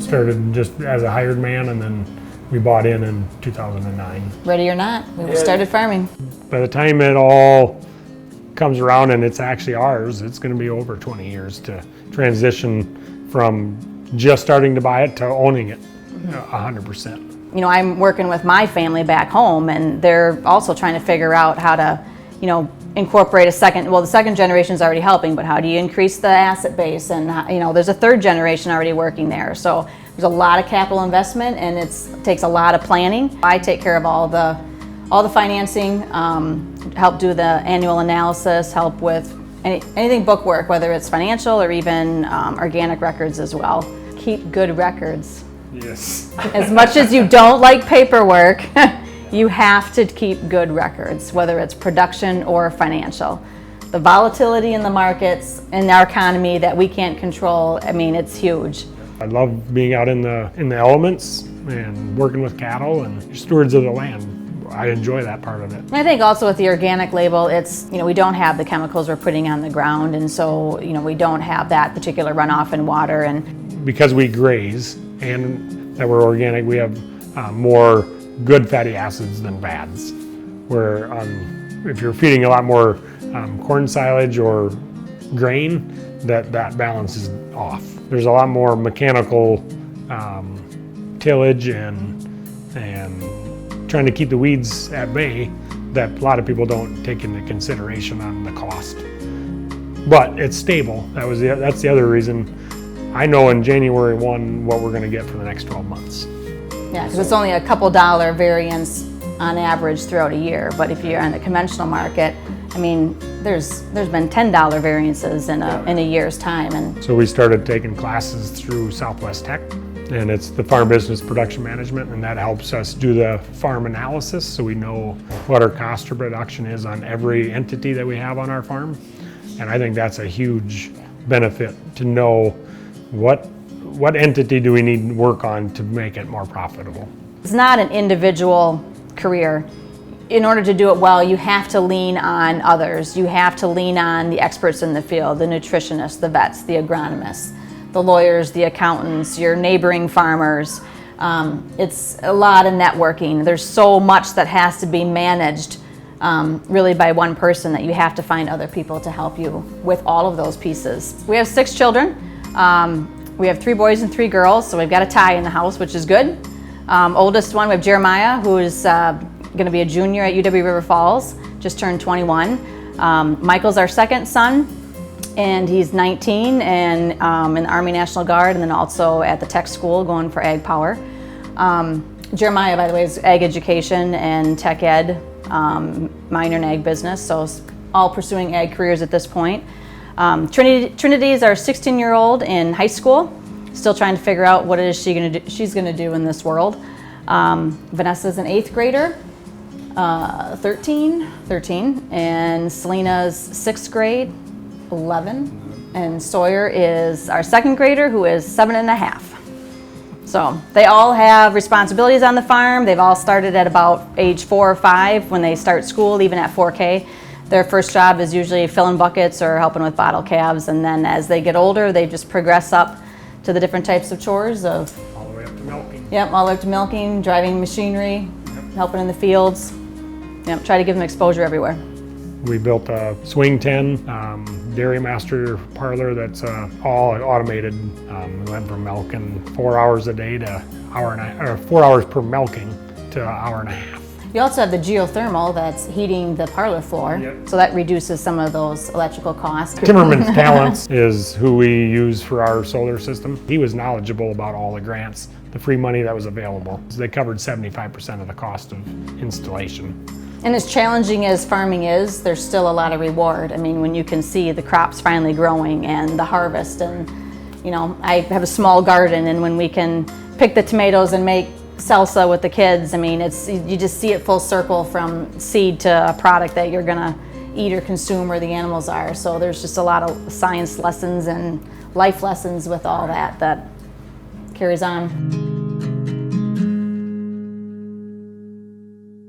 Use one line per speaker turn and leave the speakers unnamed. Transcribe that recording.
started just as a hired man, and then we bought in 2009.
Ready or not, we started farming.
By the time it all comes around and it's actually ours, it's going to be over 20 years to transition from just starting to buy it to owning it 100%.
You know, I'm working with my family back home, and they're also trying to figure out how to, you know, incorporate a second, well, the second generation is already helping, but how do you increase the asset base? And, you know, there's a third generation already working there. So there's a lot of capital investment, and it takes a lot of planning. I take care of all the financing, help do the annual analysis, help with anything book work, whether it's financial or even organic records as well. Keep good records.
Yes.
As much as you don't like paperwork, you have to keep good records, whether it's production or financial. The volatility in the markets and our economy that we can't control, I mean, it's huge.
I love being out in the elements and working with cattle and stewards of the land. I enjoy that part of it.
And I think also with the organic label, it's, you know, we don't have the chemicals we're putting on the ground, and so, you know, we don't have that particular runoff in water. And
because we graze and that we're organic, we have more good fatty acids than bads. Where if you're feeding a lot more corn silage or grain, that balance is off. There's a lot more mechanical tillage and trying to keep the weeds at bay that a lot of people don't take into consideration on the cost. But it's stable. That's the other reason. I know in January 1 what we're going to get for the next 12 months.
Yeah, because it's only a couple dollar variance on average throughout a year. But if you're on the conventional market, I mean, there's been $10 variances in a year's time. And
so we started taking classes through Southwest Tech, and it's the Farm Business Production Management, and that helps us do the farm analysis so we know what our cost of production is on every entity that we have on our farm. And I think that's a huge benefit to know what entity do we need to work on to make it more profitable.
It's not an individual career. In order to do it well, you have to lean on others. You have to lean on the experts in the field, the nutritionists, the vets, the agronomists, the lawyers, the accountants, your neighboring farmers. It's a lot of networking. There's so much that has to be managed really by one person that you have to find other people to help you with all of those pieces. We have 6 children. We have 3 boys and 3 girls, so we've got a tie in the house, which is good. Oldest one, we have Jeremiah, who is going to be a junior at UW River Falls, just turned 21. Michael's our second son, and he's 19 and in the Army National Guard, and then also at the tech school going for Ag Power. Jeremiah, by the way, is Ag Education and Tech Ed, minor in Ag Business, so all pursuing Ag careers at this point. Trinity is our 16-year-old in high school, still trying to figure out what it is she's going to do in this world. Vanessa's an 8th grader, 13, and Selena's 6th grade, 11, and Sawyer is our 2nd grader, who is 7.5. So they all have responsibilities on the farm. They've all started at about age 4 or 5 when they start school, even at 4K. Their first job is usually filling buckets or helping with bottle calves, and then as they get older, they just progress up to the different types of chores of
All the way up to milking.
Yep, all the way up to milking, driving machinery, helping in the fields. Yep, try to give them exposure everywhere.
We built a swing 10 dairy master parlor that's all automated. We went from milking 4 hours a day to 4 hours per milking to an hour and a half.
You also have the geothermal that's heating the parlor floor,
Yep.
so that reduces some of those electrical costs.
Timmerman's Talents is who we use for our solar system. He was knowledgeable about all the grants, the free money that was available. So they covered 75% of the cost of installation.
And as challenging as farming is, there's still a lot of reward. I mean, when you can see the crops finally growing and the harvest, and you know, I have a small garden, and when we can pick the tomatoes and make salsa with the kids, I mean, you just see it full circle from seed to a product that you're gonna eat or consume where the animals are. So there's just a lot of science lessons and life lessons with all that carries on.